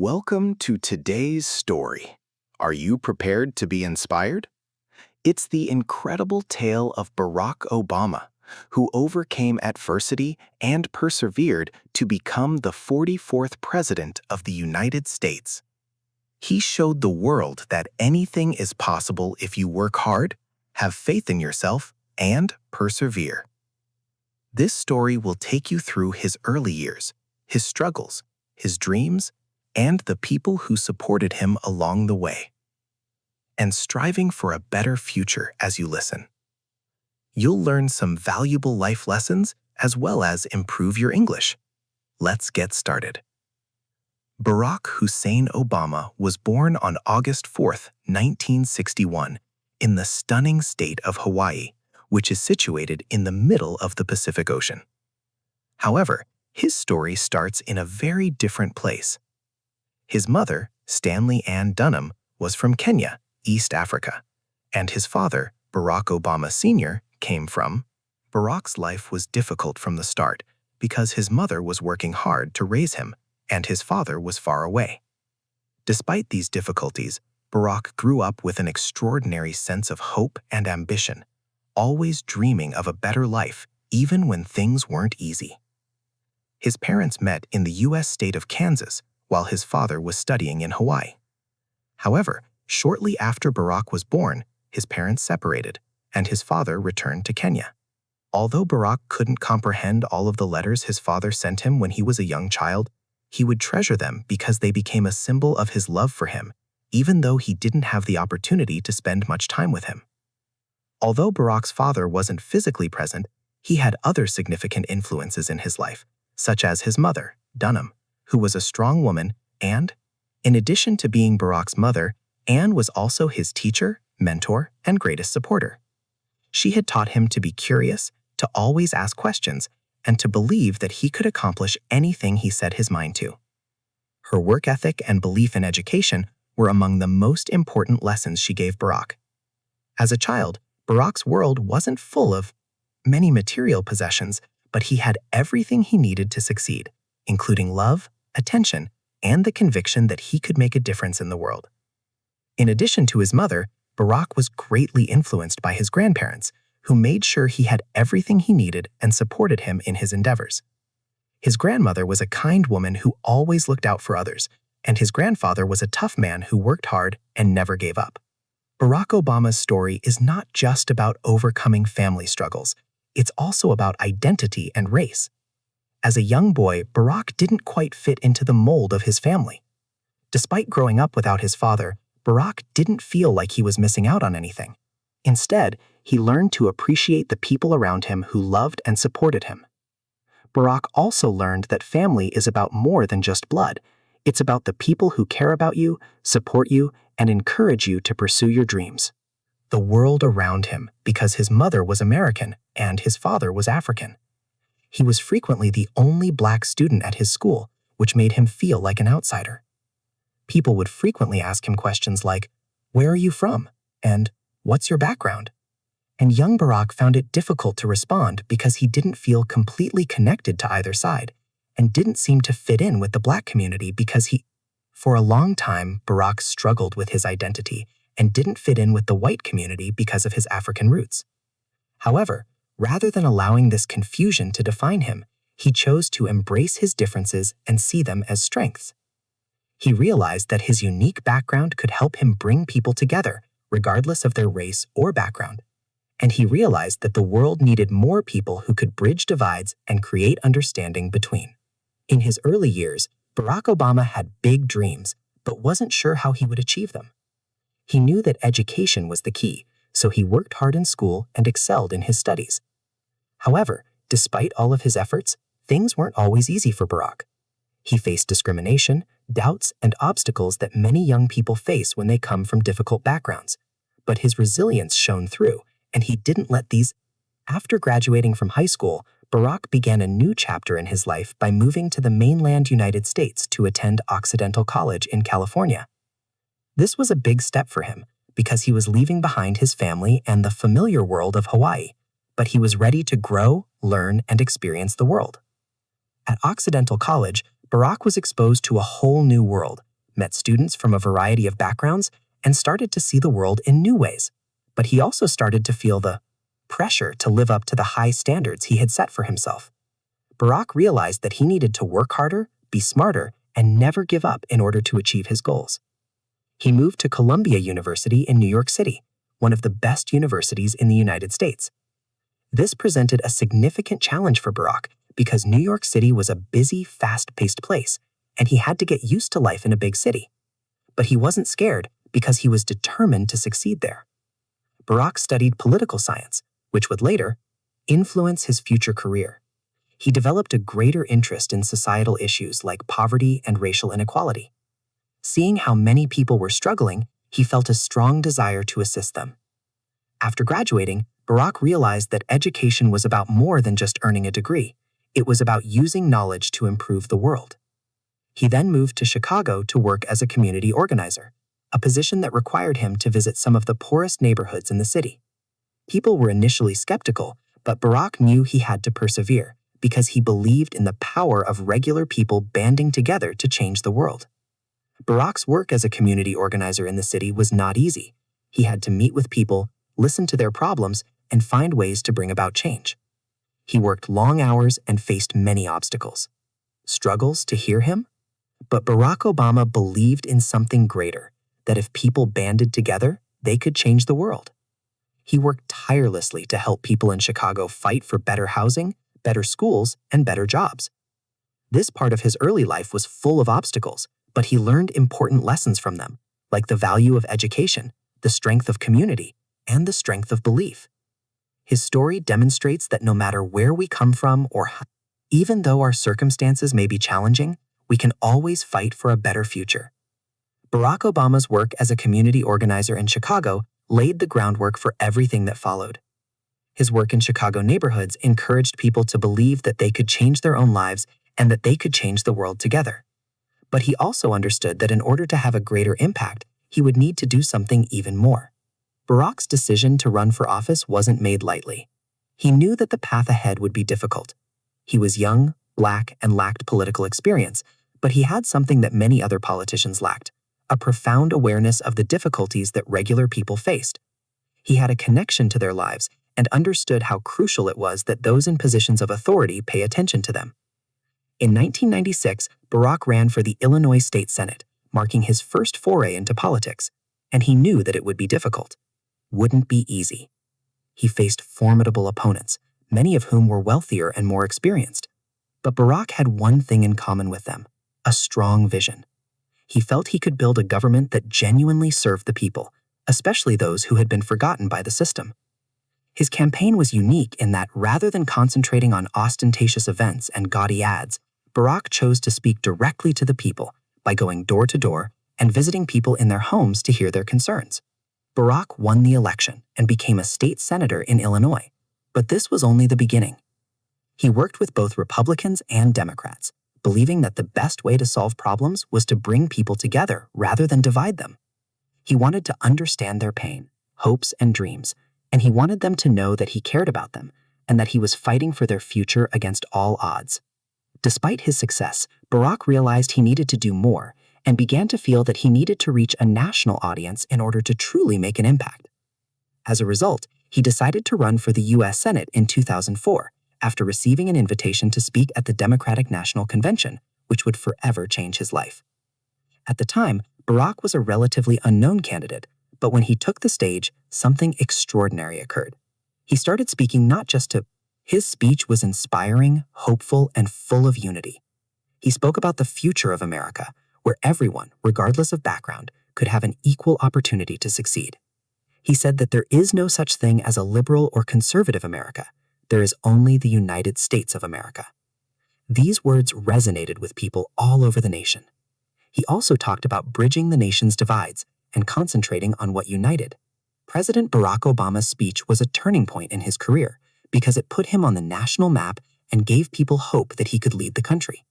Welcome to today's story. Are you prepared to be inspired? It's the incredible tale of Barack Obama, who overcame adversity and persevered to become the 44th President of the United States. He showed the world that anything is possible if you work hard, have faith in yourself, and persevere. This story will take you through his early years, his struggles, his dreams, and the people who supported him along the way, and striving for a better future as you listen. You'll learn some valuable life lessons as well as improve your English. Let's get started. Barack Hussein Obama was born on August 4, 1961, in the stunning state of Hawaii, which is situated in the middle of the Pacific Ocean. However, his story starts in a very different place. His mother, Stanley Ann Dunham, was from Kenya, East Africa, and his father, Barack Obama Sr., came from. Barack's life was difficult from the start because his mother was working hard to raise him and his father was far away. Despite these difficulties, Barack grew up with an extraordinary sense of hope and ambition, always dreaming of a better life even when things weren't easy. His parents met in the U.S. state of Kansas while his father was studying in Hawaii. However, shortly after Barack was born, his parents separated, and his father returned to Kenya. Although Barack couldn't comprehend all of the letters his father sent him when he was a young child, he would treasure them because they became a symbol of his love for him, even though he didn't have the opportunity to spend much time with him. Although Barack's father wasn't physically present, he had other significant influences in his life, such as his mother, Dunham, who was a strong woman, and, in addition to being Barack's mother, Anne was also his teacher, mentor, and greatest supporter. She had taught him to be curious, to always ask questions, and to believe that he could accomplish anything he set his mind to. Her work ethic and belief in education were among the most important lessons she gave Barack. As a child, Barack's world wasn't full of many material possessions, but he had everything he needed to succeed, including love, attention, and the conviction that he could make a difference in the world. In addition to his mother, Barack was greatly influenced by his grandparents, who made sure he had everything he needed and supported him in his endeavors. His grandmother was a kind woman who always looked out for others, and his grandfather was a tough man who worked hard and never gave up. Barack Obama's story is not just about overcoming family struggles, it's also about identity and race. As a young boy, Barack didn't quite fit into the mold of his family. Despite growing up without his father, Barack didn't feel like he was missing out on anything. Instead, he learned to appreciate the people around him who loved and supported him. Barack also learned that family is about more than just blood. It's about the people who care about you, support you, and encourage you to pursue your dreams. The world around him, because his mother was American and his father was African. He was frequently the only black student at his school, which made him feel like an outsider. People would frequently ask him questions like, "Where are you from?" and "What's your background?" And young Barack found it difficult to respond because he didn't feel completely connected to either side and didn't seem to fit in with the black community because For a long time, Barack struggled with his identity and didn't fit in with the white community because of his African roots. However, rather than allowing this confusion to define him, he chose to embrace his differences and see them as strengths. He realized that his unique background could help him bring people together, regardless of their race or background. And he realized that the world needed more people who could bridge divides and create understanding between. In his early years, Barack Obama had big dreams, but wasn't sure how he would achieve them. He knew that education was the key, so he worked hard in school and excelled in his studies. However, despite all of his efforts, things weren't always easy for Barack. He faced discrimination, doubts, and obstacles that many young people face when they come from difficult backgrounds. But his resilience shone through, and he didn't let these. After graduating from high school, Barack began a new chapter in his life by moving to the mainland United States to attend Occidental College in California. This was a big step for him because he was leaving behind his family and the familiar world of Hawaii, but he was ready to grow, learn, and experience the world. At Occidental College, Barack was exposed to a whole new world, met students from a variety of backgrounds, and started to see the world in new ways. But he also started to feel the pressure to live up to the high standards he had set for himself. Barack realized that he needed to work harder, be smarter, and never give up in order to achieve his goals. He moved to Columbia University in New York City, one of the best universities in the United States. This presented a significant challenge for Barack because New York City was a busy, fast-paced place, and he had to get used to life in a big city. But he wasn't scared because he was determined to succeed there. Barack studied political science, which would later influence his future career. He developed a greater interest in societal issues like poverty and racial inequality. Seeing how many people were struggling, he felt a strong desire to assist them. After graduating, Barack realized that education was about more than just earning a degree. It was about using knowledge to improve the world. He then moved to Chicago to work as a community organizer, a position that required him to visit some of the poorest neighborhoods in the city. People were initially skeptical, but Barack knew he had to persevere because he believed in the power of regular people banding together to change the world. Barack's work as a community organizer in the city was not easy. He had to meet with people, listen to their problems, and find ways to bring about change. He worked long hours and faced many obstacles. Struggles to hear him? But Barack Obama believed in something greater, that if people banded together, they could change the world. He worked tirelessly to help people in Chicago fight for better housing, better schools, and better jobs. This part of his early life was full of obstacles, but he learned important lessons from them, like the value of education, the strength of community, and the strength of belief. His story demonstrates that no matter where we come from or how, even though our circumstances may be challenging, we can always fight for a better future. Barack Obama's work as a community organizer in Chicago laid the groundwork for everything that followed. His work in Chicago neighborhoods encouraged people to believe that they could change their own lives and that they could change the world together. But he also understood that in order to have a greater impact, he would need to do something even more. Barack's decision to run for office wasn't made lightly. He knew that the path ahead would be difficult. He was young, black, and lacked political experience, but he had something that many other politicians lacked: a profound awareness of the difficulties that regular people faced. He had a connection to their lives and understood how crucial it was that those in positions of authority pay attention to them. In 1996, Barack ran for the Illinois State Senate, marking his first foray into politics, and he knew that it would be difficult. Wouldn't be easy. He faced formidable opponents, many of whom were wealthier and more experienced. But Barack had one thing in common with them: a strong vision. He felt he could build a government that genuinely served the people, especially those who had been forgotten by the system. His campaign was unique in that rather than concentrating on ostentatious events and gaudy ads, Barack chose to speak directly to the people by going door to door and visiting people in their homes to hear their concerns. Barack won the election and became a state senator in Illinois, but this was only the beginning. He worked with both Republicans and Democrats, believing that the best way to solve problems was to bring people together rather than divide them. He wanted to understand their pain, hopes, and dreams, and he wanted them to know that he cared about them and that he was fighting for their future against all odds. Despite his success, Barack realized he needed to do more and began to feel that he needed to reach a national audience in order to truly make an impact. As a result, he decided to run for the U.S. Senate in 2004 after receiving an invitation to speak at the Democratic National Convention, which would forever change his life. At the time, Barack was a relatively unknown candidate, but when he took the stage, something extraordinary occurred. He started speaking not just to... His speech was inspiring, hopeful, and full of unity. He spoke about the future of America, where everyone, regardless of background, could have an equal opportunity to succeed. He said that there is no such thing as a liberal or conservative America. There is only the United States of America. These words resonated with people all over the nation. He also talked about bridging the nation's divides and concentrating on what united. President Barack Obama's speech was a turning point in his career because it put him on the national map and gave people hope that he could lead the country.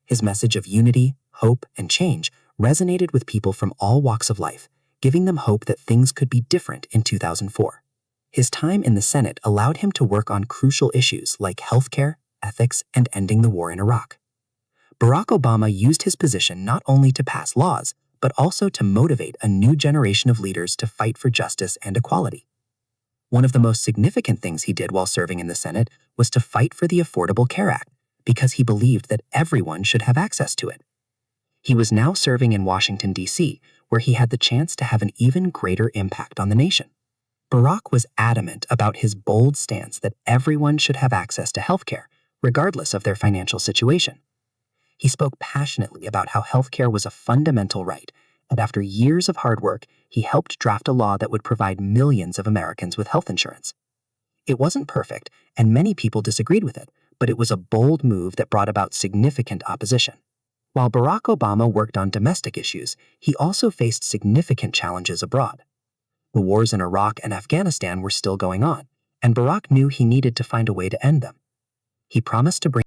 His message of unity, hope, and change resonated with people from all walks of life, giving them hope that things could be different in 2004. His time in the Senate allowed him to work on crucial issues like healthcare, ethics, and ending the war in Iraq. Barack Obama used his position not only to pass laws, but also to motivate a new generation of leaders to fight for justice and equality. One of the most significant things he did while serving in the Senate was to fight for the Affordable Care Act because he believed that everyone should have access to it. He was now serving in Washington, D.C., where he had the chance to have an even greater impact on the nation. Barack was adamant about his bold stance that everyone should have access to healthcare, regardless of their financial situation. He spoke passionately about how healthcare was a fundamental right, and after years of hard work, he helped draft a law that would provide millions of Americans with health insurance. It wasn't perfect, and many people disagreed with it, but it was a bold move that brought about significant opposition. While Barack Obama worked on domestic issues, he also faced significant challenges abroad. The wars in Iraq and Afghanistan were still going on, and Barack knew he needed to find a way to end them. He promised to bring